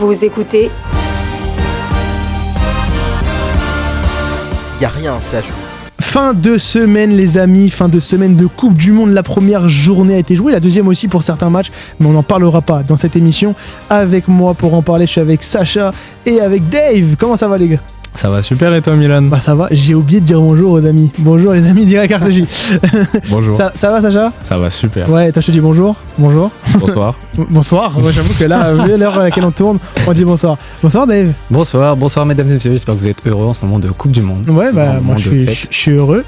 Vous écoutez Y a rien, c'est à jouer. Fin de semaine les amis, fin de semaine de Coupe du Monde. La première journée a été jouée, la deuxième aussi pour certains matchs, mais on n'en parlera pas dans cette émission. Avec moi pour en parler, je suis avec Sacha et avec Dave. Comment ça va les gars ? Ça va super et toi Milan ? Bah ça va, j'ai oublié de dire bonjour aux amis. Bonjour les amis d'Irak RCJ. Bonjour. Ça va Sacha ? Ça va super. Ouais, toi je te dis bonjour. Bonjour. Bonsoir. Bonsoir. Moi j'avoue que là, vu l'heure à laquelle on tourne, on dit bonsoir. Bonsoir Dave. Bonsoir mesdames et messieurs, j'espère que vous êtes heureux en ce moment de Coupe du Monde. Ouais, bah moi je suis heureux.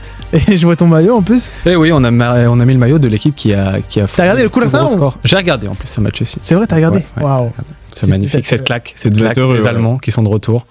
Et je vois ton maillot en plus. Et oui, on a mis le maillot de l'équipe qui a T'as regardé le coup score. J'ai regardé en plus ce match aussi. C'est vrai, t'as regardé ? Waouh. C'est magnifique, cette claque, les Allemands qui sont de retour.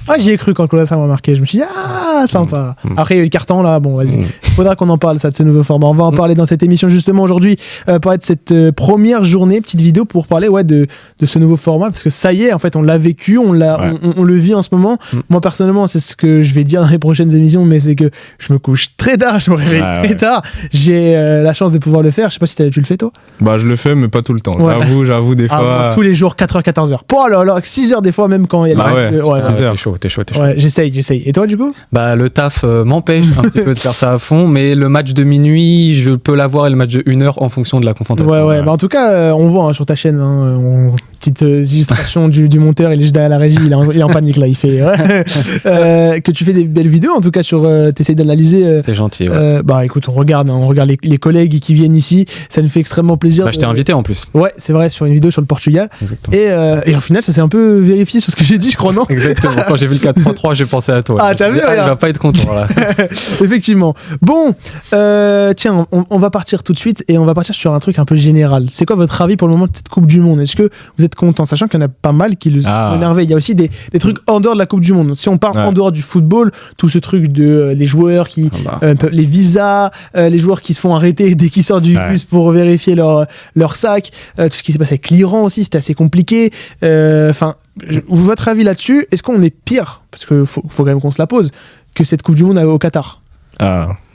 Ah, j'y ai cru quand Colossa m'a marqué. Je me suis dit, ah, sympa. Après, il y a eu le carton là. Bon, vas-y. Il faudra qu'on en parle, ça, de ce nouveau format. On va en parler dans cette émission, justement, aujourd'hui. Parler de cette première journée, petite vidéo pour parler de ce nouveau format. Parce que ça y est, en fait, on l'a vécu, on le vit en ce moment. Moi, personnellement, c'est ce que je vais dire dans les prochaines émissions, mais c'est que je me couche très tard, je me réveille très tard. J'ai la chance de pouvoir le faire. Je sais pas si tu le fais, toi. Bah, je le fais, mais pas tout le temps. Ouais. J'avoue, des fois. Tous les jours, 4h, 14h. Oh là là, 6h des fois, même quand il y a T'es chaud. Ouais, j'essaye. Et toi, du coup ? Bah, le taf m'empêche un petit peu de faire ça à fond, mais le match de minuit, je peux l'avoir et le match de 1h en fonction de la confrontation. Ouais. Bah, en tout cas, on voit sur ta chaîne, petite illustration du monteur, il est juste derrière la régie, il est en panique là, il fait que tu fais des belles vidéos, en tout cas t'essayes d'analyser. C'est gentil. Ouais. Bah écoute, on regarde les collègues qui viennent ici, ça nous fait extrêmement plaisir. Bah, je t'ai invité en plus. Ouais, c'est vrai, sur une vidéo sur le Portugal. Exactement. Et au final, ça s'est un peu vérifié sur ce que j'ai dit, je crois, non ? Exactement. Quand j'ai vu le 4-3-3, j'ai pensé à toi. Ah, t'as vu ? Il va pas être content là. Effectivement. Bon, tiens, on va partir tout de suite et on va partir sur un truc un peu général. C'est quoi votre avis pour le moment de cette Coupe du Monde ? Est-ce que vous êtes content, sachant qu'il y en a pas mal qui sont énervés. Il y a aussi des trucs en dehors de la Coupe du Monde. Si on parle en dehors du football, tout ce truc de les joueurs qui les visas, les joueurs qui se font arrêter dès qu'ils sortent du bus pour vérifier leur sac, tout ce qui s'est passé avec l'Iran aussi, c'était assez compliqué. Votre avis là-dessus, est-ce qu'on est pire, parce qu'il faut quand même qu'on se la pose, que cette Coupe du Monde au Qatar ?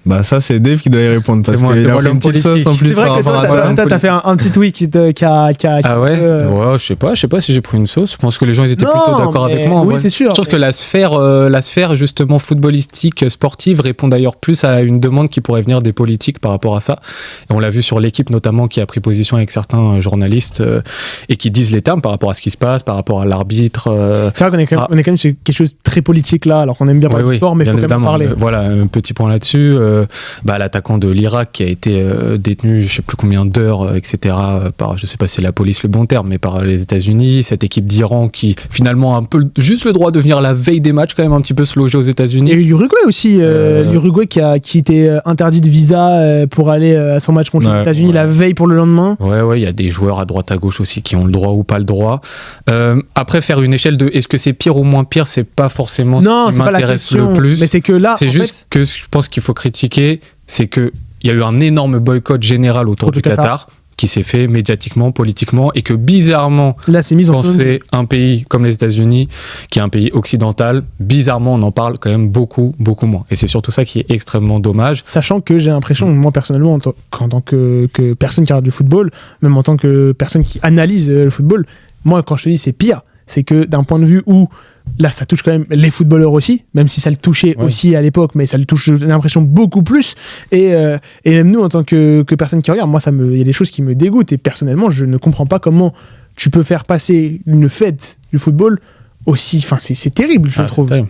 Bah ça c'est Dave qui doit y répondre parce qu'il a fait une petite sauce en plus. C'est vrai que toi t'as fait un petit tweet qui a Ah ouais, ouais, je sais pas si j'ai pris une sauce. Je pense que les gens ils étaient plutôt d'accord avec moi. Oui, c'est sûr. Je trouve que la sphère justement footballistique, sportive répond d'ailleurs plus à une demande qui pourrait venir des politiques par rapport à ça. Et on l'a vu sur l'équipe notamment qui a pris position avec certains journalistes et qui disent les termes par rapport à ce qui se passe, par rapport à l'arbitre. C'est vrai qu'on est quand même sur quelque chose de très politique là, alors qu'on aime bien parler du sport, mais il faut quand même parler. Voilà, un petit point là-dessus. L'attaquant de l'Irak qui a été détenu je sais plus combien d'heures, etc. par, je sais pas si c'est la police le bon terme, mais par les États-Unis. Cette équipe d'Iran qui finalement a un peu juste le droit de venir la veille des matchs, quand même un petit peu se loger aux États-Unis. Et l'Uruguay aussi, l'Uruguay qui était interdit de visa pour aller à son match contre les États-Unis la veille pour le lendemain. Ouais, il y a des joueurs à droite à gauche aussi qui ont le droit ou pas le droit. Après, faire une échelle de est-ce que c'est pire ou moins pire, c'est pas forcément ce qui m'intéresse le plus. Mais c'est que là, c'est juste que je pense qu'il faut critiquer, c'est qu'il y a eu un énorme boycott général autour du Qatar qui s'est fait médiatiquement, politiquement, et que bizarrement, là, c'est quand c'est un pays comme les États-Unis, qui est un pays occidental, bizarrement, on en parle quand même beaucoup moins. Et c'est surtout ça qui est extrêmement dommage. Sachant que j'ai l'impression, moi personnellement, en tant que personne qui regarde du football, même en tant que personne qui analyse le football, moi, quand je te dis c'est pire, c'est que d'un point de vue où là, ça touche quand même les footballeurs aussi, même si ça le touchait aussi à l'époque, mais ça le touche, j'ai l'impression, beaucoup plus. Et même nous, en tant que personne qui regarde, moi, il y a des choses qui me dégoûtent. Et personnellement, je ne comprends pas comment tu peux faire passer une fête du football aussi. Enfin, c'est terrible, je trouve. Terrible.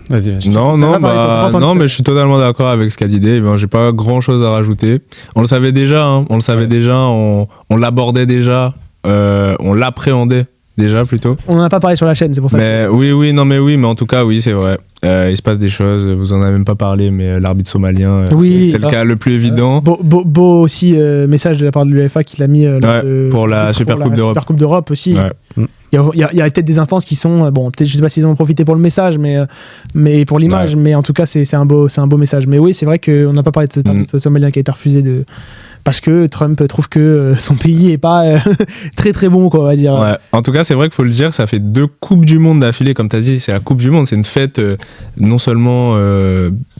Vas-y. Non, mais je suis totalement d'accord avec ce qu'a dit Dave. J'ai pas grand-chose à rajouter. On le savait déjà. On l'abordait déjà. On l'appréhendait. Déjà plutôt. On n'en a pas parlé sur la chaîne, c'est pour ça. Mais mais en tout cas, oui, c'est vrai. Il se passe des choses, vous en avez même pas parlé, mais l'arbitre somalien, c'est le cas le plus évident. Beau aussi message de la part de l'UEFA qu'il a mis pour la Super Coupe d'Europe aussi. Ouais. Il y a peut-être des instances qui sont peut-être, je sais pas s'ils en ont profité pour le message, mais pour l'image, mais en tout cas c'est un beau message. Mais oui, c'est vrai qu'on n'a pas parlé de ce somalien qui a été refusé parce que Trump trouve que son pays est pas très très bon, quoi, on va dire. Ouais. En tout cas, c'est vrai qu'il faut le dire, ça fait 2 Coupes du Monde d'affilée, comme tu as dit, c'est la Coupe du Monde, c'est une fête non seulement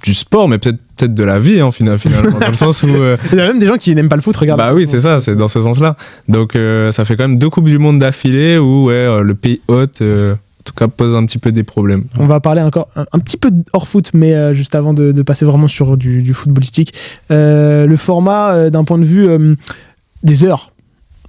du sport, mais peut-être de la vie, hein, finalement, dans le sens où... Il y a même des gens qui n'aiment pas le foot, regarde. Bah oui, c'est ça, c'est dans ce sens-là. Donc ça fait quand même 2 Coupes du Monde d'affilée où le pays hôte... en tout cas, pose un petit peu des problèmes. On va parler encore un petit peu hors foot, mais juste avant de passer vraiment sur du footballistique. Le format, d'un point de vue des heures,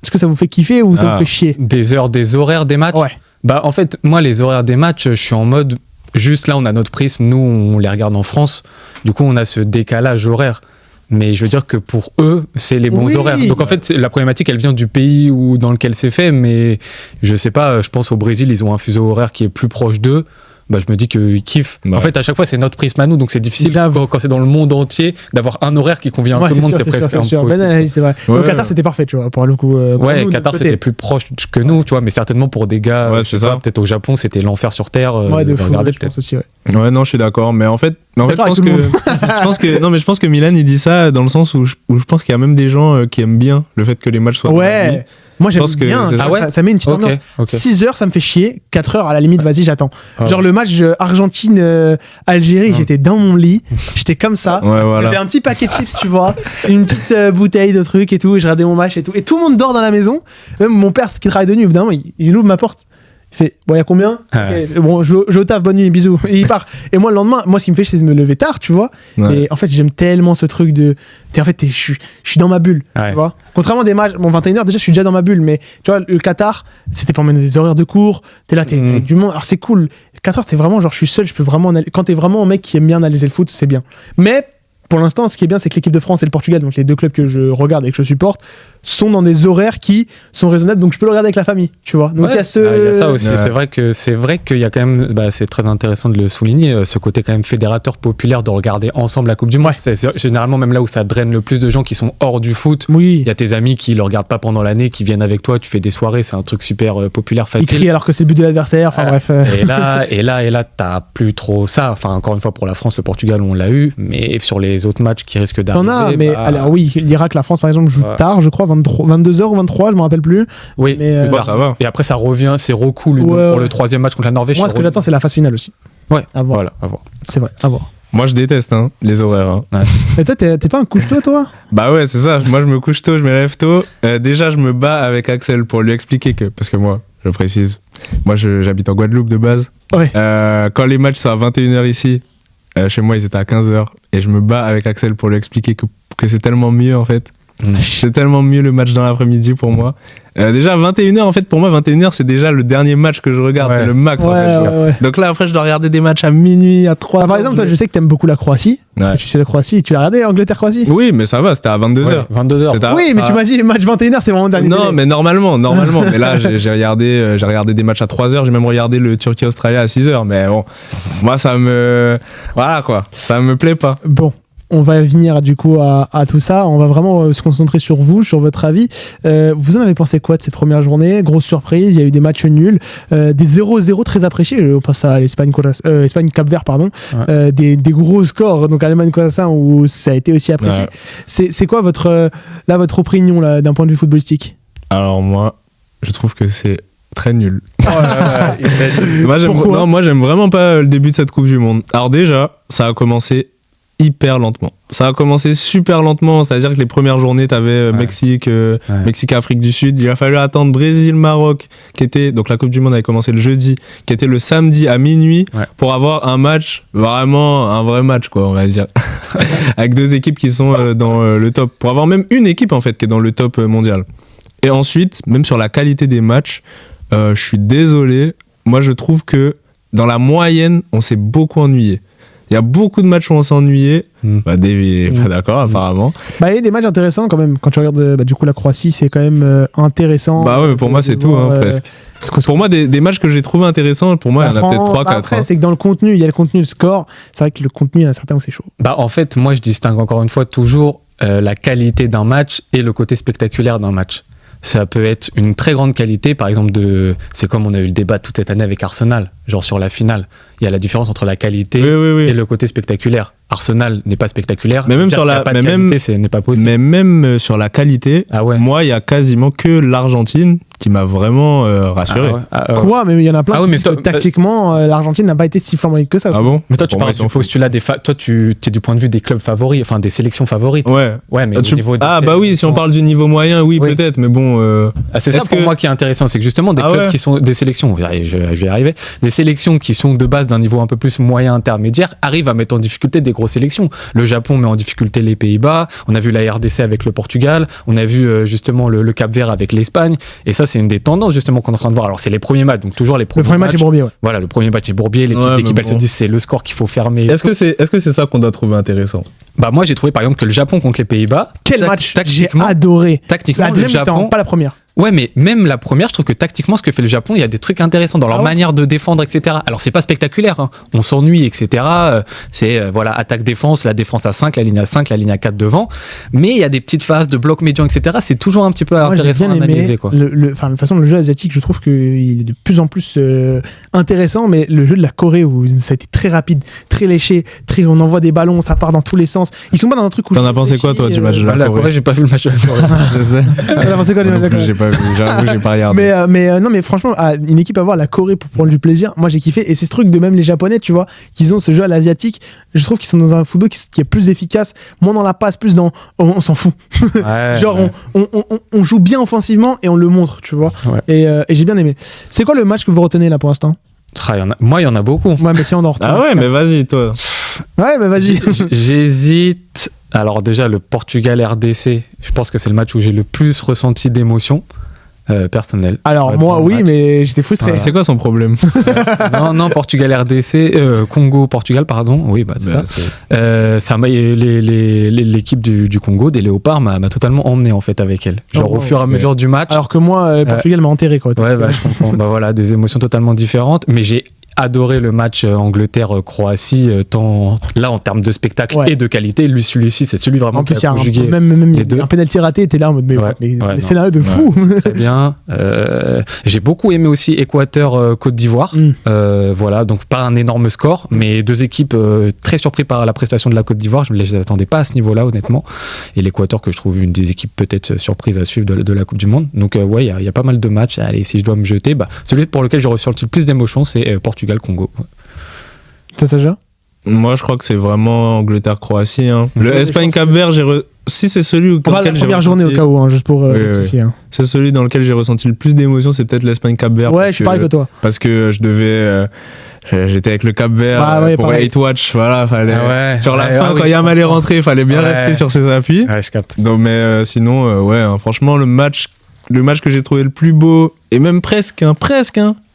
est-ce que ça vous fait kiffer ou ça vous fait chier? Des heures, des horaires des matchs? Ouais. Bah, en fait, moi, les horaires des matchs, je suis en mode... Juste là, on a notre prisme, nous, on les regarde en France. Du coup, on a ce décalage horaire. Mais je veux dire que pour eux, c'est les bons horaires. Donc en fait, la problématique, elle vient du pays dans lequel c'est fait. Mais je sais pas, je pense au Brésil, ils ont un fuseau horaire qui est plus proche d'eux. Bah, je me dis qu'ils kiffent. En fait, à chaque fois, c'est notre prisme à nous. Donc c'est difficile quand c'est dans le monde entier d'avoir un horaire qui convient à tout le monde. C'est presque impossible. C'est vrai. Au Qatar, c'était parfait, tu vois, pour le coup. Ouais, Qatar, c'était plus proche que nous, tu vois. Mais certainement pour des gars, peut-être au Japon, c'était l'enfer sur Terre. De regarder peut-être aussi, Ouais, non, je suis d'accord. Mais en fait, je pense que Milan, il dit ça dans le sens où je pense qu'il y a même des gens qui aiment bien le fait que les matchs soient. Ouais. Moi j'aime bien, ça met une petite ambiance. 6 heures ça me fait chier, 4 heures à la limite, vas-y j'attends. Genre le match Argentine-Algérie, j'étais dans mon lit, j'étais comme ça, j'avais un petit paquet de chips, tu vois, une petite bouteille de trucs et tout, et je regardais mon match et tout. Et tout le monde dort dans la maison, même mon père qui travaille de nuit, évidemment, il ouvre ma porte. Il fait, bon, il y a combien? Okay. Bon, je vais au taf, bonne nuit, bisous. Et il part. Et moi, le lendemain, ce qui me fait, c'est de me lever tard, tu vois. Ouais. Et en fait, j'aime tellement ce truc de. Je suis dans ma bulle, tu vois. Contrairement à des matchs, 21h, déjà, je suis déjà dans ma bulle. Mais tu vois, le Qatar, c'était pour mener des horaires de cours. T'es là, t'es avec du monde. Alors, c'est cool. 4 heures, t'es vraiment, genre, je suis seul, je peux vraiment. Quand t'es vraiment un mec qui aime bien analyser le foot, c'est bien. Mais. Pour l'instant, ce qui est bien, c'est que l'équipe de France et le Portugal, donc les 2 clubs que je regarde et que je supporte, sont dans des horaires qui sont raisonnables, donc je peux le regarder avec la famille, tu vois. Donc il y a il y a ça aussi. C'est vrai qu'il y a quand même, c'est très intéressant de le souligner, ce côté quand même fédérateur populaire de regarder ensemble la Coupe du Monde. C'est généralement même là où ça draine le plus de gens qui sont hors du foot. Oui. Il y a tes amis qui le regardent pas pendant l'année, qui viennent avec toi, tu fais des soirées, c'est un truc super populaire, facile. Ils crient alors que c'est le but de l'adversaire. Enfin bref. Et là, t'as plus trop ça. Enfin encore une fois pour la France, le Portugal, on l'a eu, mais sur les autres matchs qui risquent d'arriver. T'en as, mais alors oui, l'Irak, la France par exemple joue tard, je crois 22h ou 23, je me rappelle plus. Oui, mais ça va. Et après ça revient, c'est recool pour le 3e match contre la Norvège. Moi ce que j'attends c'est la phase finale aussi. Ouais, à voir. Voilà, à voir. C'est vrai, à voir. Moi je déteste les horaires. Ouais. Et toi t'es pas un couche-tôt toi? Bah ouais c'est ça, moi je me couche tôt, je me lève tôt. Déjà je me bats avec Axel pour lui expliquer que, parce que moi je précise, moi j'habite en Guadeloupe de base. Ouais. Quand les matchs sont à 21h ici, chez moi ils étaient à 15h et je me bats avec Axel pour lui expliquer que c'est tellement mieux en fait. C'est tellement mieux le match dans l'après-midi pour moi. Déjà 21h en fait, pour moi 21h c'est déjà le dernier match que je regarde, c'est le max en fait. Donc là après je dois regarder des matchs à minuit, à 3h. Par exemple toi je sais que t'aimes beaucoup la Croatie. Tu suis la Croatie, tu l'as regardé Angleterre-Croatie? Oui mais ça va, c'était à 22h. 22h. Oui mais tu m'as dit match 21h c'est vraiment le dernier. Non mais normalement. Mais là j'ai regardé des matchs à 3h, j'ai même regardé le Turquie-Australie à 6h. Mais bon, moi ça me plaît pas. Bon. On va venir du coup à tout ça. On va vraiment se concentrer sur vous, sur votre avis. Vous en avez pensé quoi de cette première journée? Grosse surprise, il y a eu des matchs nuls, des 0-0 très appréciés. On passe à l'Espagne-Cap-Vert, pardon. Ouais. Des gros scores, donc Allemagne-Curaçao où ça a été aussi apprécié. Ouais. C'est quoi votre opinion là, d'un point de vue footballistique? Alors moi, je trouve que c'est très nul. Pourquoi? Moi j'aime vraiment pas le début de cette Coupe du Monde. Alors déjà, ça a commencé hyper lentement. Ça a commencé super lentement, c'est-à-dire que les premières journées, t'avais Mexique, Afrique du Sud. Il a fallu attendre Brésil, Maroc, donc la Coupe du Monde avait commencé le jeudi, qui était le samedi à minuit, pour avoir un match, vraiment un vrai match, quoi, on va dire. Avec 2 équipes qui sont dans le top. Pour avoir même une équipe, en fait, qui est dans le top mondial. Et ensuite, même sur la qualité des matchs, je suis désolé, moi je trouve que dans la moyenne, on s'est beaucoup ennuyé. Il y a beaucoup de matchs où on s'est ennuyé. Davy n'est pas d'accord, apparemment. Il y a des matchs intéressants quand même. Quand tu regardes du coup la Croatie, c'est quand même intéressant. Bah ouais, pour moi, c'est tout, presque. Pour moi, des matchs que j'ai trouvé intéressants, pour moi, il y en a peut-être 3-4. Après, c'est que dans le contenu, il y a le contenu, le score. C'est vrai que le contenu, il y en a certains où c'est chaud. En fait, moi, je distingue encore une fois toujours la qualité d'un match et le côté spectaculaire d'un match. Ça peut être une très grande qualité, par exemple, c'est comme on a eu le débat toute cette année avec Arsenal, genre sur la finale. Il y a la différence entre la qualité et le côté spectaculaire. Arsenal n'est pas spectaculaire. Mais même sur la qualité, n'est pas possible. Mais même sur la qualité, moi, il y a quasiment que l'Argentine qui m'a vraiment rassuré. Quoi? Mais il y en a plein qui disent que tactiquement, l'Argentine n'a pas été si flamboyante que ça. Ah bon? Mais toi, tu parles du postulat toi, tu es du point de vue des clubs favoris, enfin des sélections favorites. Ouais, mais au niveau oui, si on parle du niveau moyen, oui. peut-être, mais bon. C'est ça pour moi qui est intéressant, c'est que justement des clubs qui sont des sélections, je vais y arriver, des sélections qui sont de base d'un niveau un peu plus moyen intermédiaire arrivent à mettre en difficulté des grosses sélections. Le Japon met en difficulté les Pays-Bas, on a vu la RDC avec le Portugal, on a vu justement le Cap-Vert avec l'Espagne, et ça c'est une des tendances justement qu'on est en train de voir. Alors c'est les premiers matchs, donc toujours les premiers matchs. Le premier match est Bourbier, Voilà, le premier match est Bourbier, les petites équipes elles se disent c'est le score qu'il faut fermer. Est-ce que c'est ça qu'on doit trouver intéressant? Bah moi j'ai trouvé par exemple que le Japon contre les Pays-Bas, quel match j'ai adoré. Tactiquement le Japon, pas la première. Ouais, mais même la première, je trouve que tactiquement, ce que fait le Japon, il y a des trucs intéressants dans leur manière de défendre, etc. Alors, c'est pas spectaculaire, hein. On s'ennuie, etc. C'est, attaque-défense, la défense à 5, la ligne à 5, la ligne à 4 devant. Mais il y a des petites phases de bloc médian, etc. C'est toujours un petit peu intéressant à analyser, quoi. De toute façon, le jeu asiatique, je trouve qu'il est de plus en plus intéressant, mais le jeu de la Corée, où ça a été très rapide, très léché, on envoie des ballons, ça part dans tous les sens. Ils sont pas dans un truc où. T'en as pensé quoi, toi, du match de la Corée? J'ai pas vu le match de la Corée. T'en as pensé quoi du match de la Corée? J'avoue, j'ai pas regardé. Mais franchement, une équipe à voir, la Corée, pour prendre du plaisir, moi j'ai kiffé. Et c'est ce truc de même les Japonais, tu vois, qu'ils ont ce jeu à l'asiatique. Je trouve qu'ils sont dans un football qui est plus efficace, moins dans la passe, plus dans on s'en fout. On joue bien offensivement et on le montre, tu vois. Ouais. Et j'ai bien aimé. C'est quoi le match que vous retenez là pour l'instant? Moi, il y en a beaucoup. Ouais, mais si on en retient. Ah ouais, mais vas-y, toi. Ouais, mais vas-y. J'hésite. Alors déjà, le Portugal-RDC, je pense que c'est le match où j'ai le plus ressenti d'émotion personnelle. Alors moi, oui, mais j'étais frustré. C'est quoi son problème? Non, Portugal-RDC, Congo-Portugal, pardon. Oui, c'est ça. L'équipe du Congo, des Léopards, m'a totalement emmené en fait avec elle. Genre au fur et à mesure du match. Alors que moi, Portugal m'a enterré, quoi. Ouais, je comprends. Voilà, des émotions totalement différentes, mais j'ai adoré le match Angleterre-Croatie, tant là en termes de spectacle et de qualité. Celui-ci, c'est celui vraiment qui a conjugué les deux. Un penalty raté, était là en mode les scénarios de fou. Très bien. J'ai beaucoup aimé aussi Équateur-Côte d'Ivoire. Voilà, donc pas un énorme score, mais deux équipes très surpris par la prestation de la Côte d'Ivoire. Je ne les attendais pas à ce niveau-là, honnêtement. Et l'Équateur, que je trouve une des équipes peut-être surprise à suivre de la Coupe du Monde. Donc il y a pas mal de matchs. Allez, si je dois me jeter, celui pour lequel j'ai ressenti le plus d'émotion, c'est Portugal-Congo. Toi, Sacha? Moi, je crois que c'est vraiment Angleterre-Croatie. Hein. Le Espagne-Cap-Vert, si c'est celui où la première journée au cas où, juste pour rectifier. Hein. C'est celui dans lequel j'ai ressenti le plus d'émotion, c'est peut-être l'Espagne-Cap-Vert. Ouais, je suis pareil que toi. Parce que je devais. J'étais avec le Cap-Vert pour Hate Watch. Voilà, fallait. Sur la fin, quand Yamal est rentré, il fallait bien rester sur ses appuis. Ouais, je capte. Donc, mais sinon, franchement, le match que j'ai trouvé le plus beau, et même presque,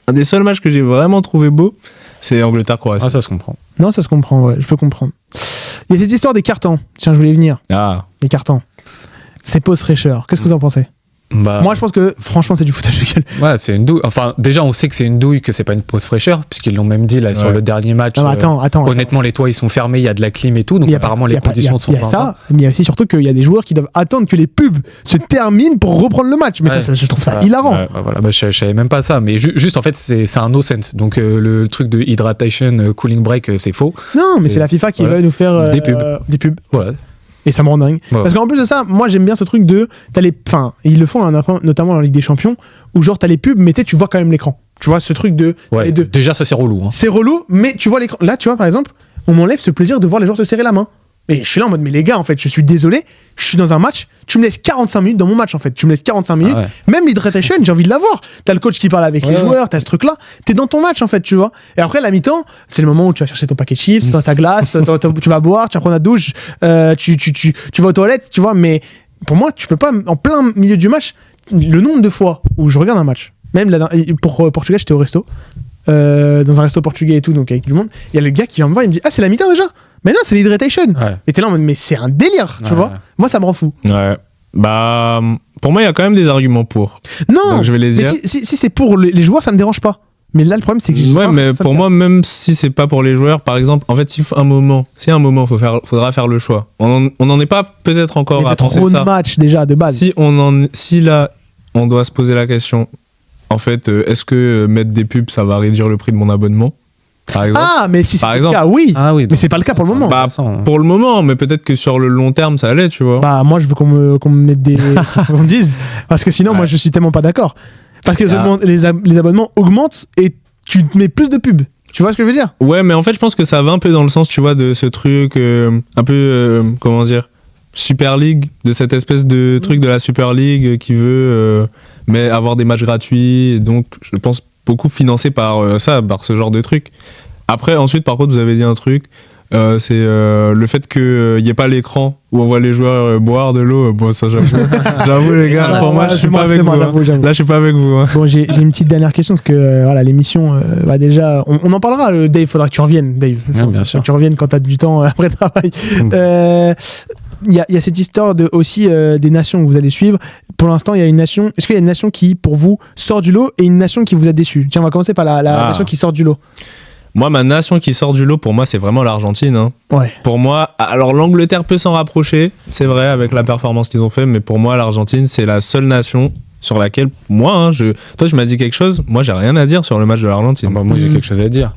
un des seuls matchs que j'ai vraiment trouvé beau, c'est Angleterre-Croatie. Ah, ça se comprend. Non, ça se comprend, ouais, je peux comprendre. Il y a cette histoire des cartons. Tiens, je voulais y venir. Ah. Les cartons. C'est pause fraîcheur. Qu'est-ce que vous en pensez? Moi, je pense que, franchement, c'est du foutage de gueule. Ouais, c'est une douille. Enfin, déjà, on sait que c'est une douille, que c'est pas une pause fraîcheur, puisqu'ils l'ont même dit là sur le dernier match. Non, attends. Honnêtement, les toits, ils sont fermés, il y a de la clim et tout, donc apparemment, les conditions sont sympas. Il y a ça, mais il y a aussi surtout qu'il y a des joueurs qui doivent attendre que les pubs se terminent pour reprendre le match. Mais ça, je trouve ça hilarant. Voilà, je savais même pas ça, mais juste, en fait, c'est un no-sense. Donc, le truc de hydratation, cooling break, c'est faux. Non, mais c'est la FIFA qui veut nous faire des pubs. Voilà. Et ça me rend dingue. Ouais. Parce qu'en plus de ça, moi j'aime bien ce truc de. Ils le font notamment en Ligue des Champions, où genre t'as les pubs, mais tu vois quand même l'écran. Tu vois ce truc de. Ouais, les deux. Déjà, ça c'est relou. Hein. C'est relou, mais tu vois l'écran. Là, tu vois par exemple, on m'enlève ce plaisir de voir les joueurs se serrer la main. Et je suis là en mode, mais les gars, en fait, je suis désolé, je suis dans un match, tu me laisses 45 minutes dans mon match, en fait. Tu me laisses 45 minutes, même l'hydratation, j'ai envie de l'avoir. T'as le coach qui parle avec les joueurs, t'as ce truc-là, t'es dans ton match, en fait, tu vois. Et après, la mi-temps, c'est le moment où tu vas chercher ton paquet de chips, ta glace, tu vas boire, tu vas prendre la douche, tu vas aux toilettes, tu vois. Mais pour moi, tu peux pas, en plein milieu du match, le nombre de fois où je regarde un match, même là, pour Portugal, j'étais au resto, dans un resto portugais et tout, donc avec du monde, il y a le gars qui vient me voir, il me dit, ah, c'est la mi-temps déjà? Mais non, c'est l'hydration. Et t'es là en mode, mais c'est un délire, tu vois. Moi, ça me rend fou. Ouais. Pour moi, il y a quand même des arguments pour. Non, donc, je vais les dire. Mais si c'est pour les joueurs, ça me dérange pas. Mais là, le problème, c'est que ouais, mais pour moi, même si c'est pas pour les joueurs, par exemple, en fait, s'il y a un moment, faudra faire le choix. On n'en est pas peut-être encore à penser ça. Il y a trop de matchs déjà de base. Si là, on doit se poser la question. En fait, est-ce que mettre des pubs, ça va réduire le prix de mon abonnement, par exemple? Ah, mais si c'est le cas, oui. Ah oui, mais c'est pas le cas pour le moment. Bah, pour le moment, mais peut-être que sur le long terme, ça allait, tu vois. Bah, moi, je veux qu'on me mette des. qu'on me dise. Parce que sinon, moi, je suis tellement pas d'accord. Parce que les abonnements augmentent et tu mets plus de pubs. Tu vois ce que je veux dire? Ouais, mais en fait, je pense que ça va un peu dans le sens, tu vois, de ce truc, un peu, comment dire, Super League, de cette espèce de truc de la Super League qui veut mais avoir des matchs gratuits, et donc je pense beaucoup financé par par ce genre de truc. Après, ensuite, par contre, vous avez dit un truc, c'est le fait qu'il n'y ait pas l'écran où on voit les joueurs boire de l'eau. Bon, ça, j'avoue les gars, pour moi, je suis pas avec vous. Là, je suis pas avec vous. Bon, j'ai une petite dernière question, parce que voilà, l'émission va déjà... On en parlera, Dave, il faudra que tu reviennes, Dave. Bien sûr. Que tu reviennes quand tu as du temps après le travail. Il y a cette histoire aussi des nations que vous allez suivre. Pour l'instant, il y a une nation. Est-ce qu'il y a une nation qui, pour vous, sort du lot et une nation qui vous a déçu? Tiens, on va commencer par la nation qui sort du lot. Moi, ma nation qui sort du lot, pour moi, c'est vraiment l'Argentine. Hein. Ouais. Pour moi, alors l'Angleterre peut s'en rapprocher, c'est vrai, avec la performance qu'ils ont fait, mais pour moi, l'Argentine, c'est la seule nation sur laquelle, moi, toi, tu m'as dit quelque chose, moi, j'ai rien à dire sur le match de l'Argentine. Ah bah, moi, j'ai quelque chose à dire.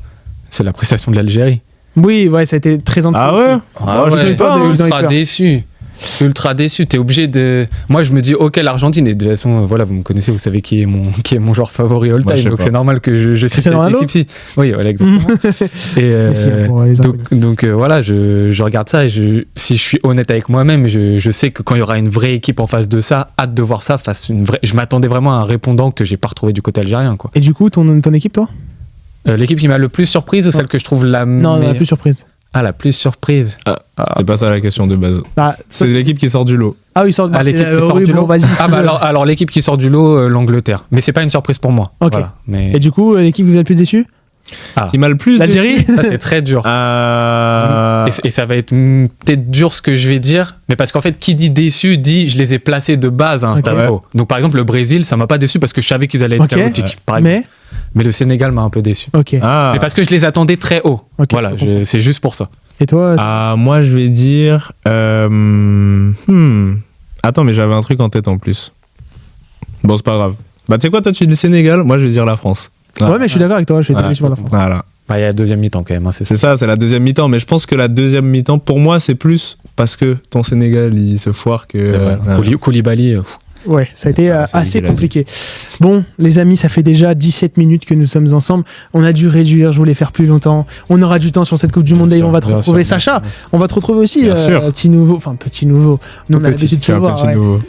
C'est la prestation de l'Algérie. Oui, ouais, ça a été très en dessous. Ah ouais, ultra déçu. Ultra déçu, t'es obligé de. Moi je me dis ok l'Argentine, et de toute façon voilà, vous me connaissez, vous savez qui est mon joueur favori all time, donc c'est normal que je suis cette équipe-ci. Oui voilà, exactement. Et donc voilà, je regarde ça et si je suis honnête avec moi-même, je sais que quand il y aura une vraie équipe en face de ça, hâte de voir ça face je m'attendais vraiment à un répondant que j'ai pas retrouvé du côté algérien quoi. Et du coup ton équipe toi? L'équipe qui m'a le plus surprise ou celle que je trouve la meilleure? Non, la plus surprise. Ah, la plus surprise. C'était pas ça la question de base. C'est l'équipe qui sort du lot. Ah oui, sort l'équipe qui sort du lot. Alors l'équipe qui sort du lot, l'Angleterre. Mais c'est pas une surprise pour moi. Ok. Voilà. Mais... Et du coup, l'équipe qui vous a le plus déçu? Qui m'a le plus l'Algérie? Ça c'est très dur. Et ça va être peut-être dur ce que je vais dire, mais parce qu'en fait qui dit déçu dit je les ai placés de base à un stade haut. Donc par exemple le Brésil, ça m'a pas déçu parce que je savais qu'ils allaient être chaotiques. Mais le Sénégal m'a un peu déçu. Mais parce que je les attendais très haut. Voilà, c'est juste pour ça. Et toi? Moi je vais dire attends, mais j'avais un truc en tête en plus. Bon, c'est pas grave. Bah tu sais quoi, toi tu dis le Sénégal, moi je vais dire la France. Ouais, mais je suis d'accord avec toi, je suis déçu par la France. Voilà. Bah, il y a la deuxième mi-temps quand même. C'est ça, c'est la deuxième mi-temps. Mais je pense que la deuxième mi-temps, pour moi, c'est plus parce que ton Sénégal, il se foire que... C'est vrai. Koulibaly... Ouais, ça a été assez compliqué. Bon, les amis, ça fait déjà 17 minutes que nous sommes ensemble. On a dû réduire, je voulais faire plus longtemps. On aura du temps sur cette Coupe du Monde et on va te retrouver. Sacha, on va te retrouver aussi, petit nouveau. Nous, on a l'habitude de se voir.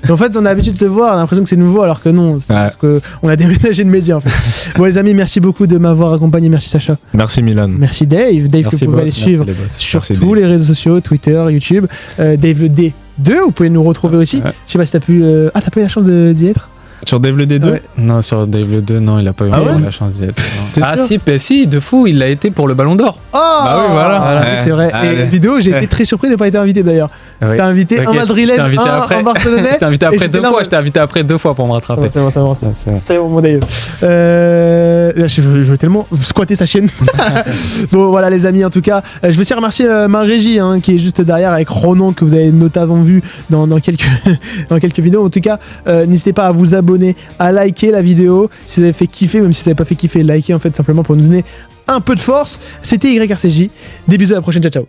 En fait, on a l'habitude de se voir, on a l'impression que c'est nouveau, alors que non, c'est parce qu'on a déménagé de médias, en fait. Bon, les amis, merci beaucoup de m'avoir accompagné. Merci, Sacha. Merci, Milan. Merci, Dave. Dave, que vous pouvez aller suivre sur tous les réseaux sociaux, Twitter, YouTube. Dave le D2, vous pouvez nous retrouver aussi. Je sais pas si t'as pu. T'as pas eu la chance d'y être? Sur Dave le D2? Non, sur Dave le 2, non, il a pas eu la chance d'y être. Si, de fou, il l'a été pour le Ballon d'Or. Oh bah oui, voilà. C'est vrai. Et vidéo, j'ai été très surpris de ne pas être invité d'ailleurs. T'as invité un madrilène, un barcelonais. Je t'ai invité après 2 fois. Je t'ai invité après 2 fois pour me rattraper. C'est bon. C'est bon, mon Dave. Je veux tellement squatter sa chaîne. Bon, voilà, les amis, en tout cas, je veux aussi remercier ma régie qui est juste derrière avec Ronan, que vous avez notamment vu dans quelques vidéos. En tout cas, n'hésitez pas à vous abonner, à liker la vidéo si vous avez fait kiffer, même si vous n'avez pas fait kiffer, likez en fait simplement pour nous donner un peu de force. C'était YRCJ. Des bisous, à la prochaine, ciao.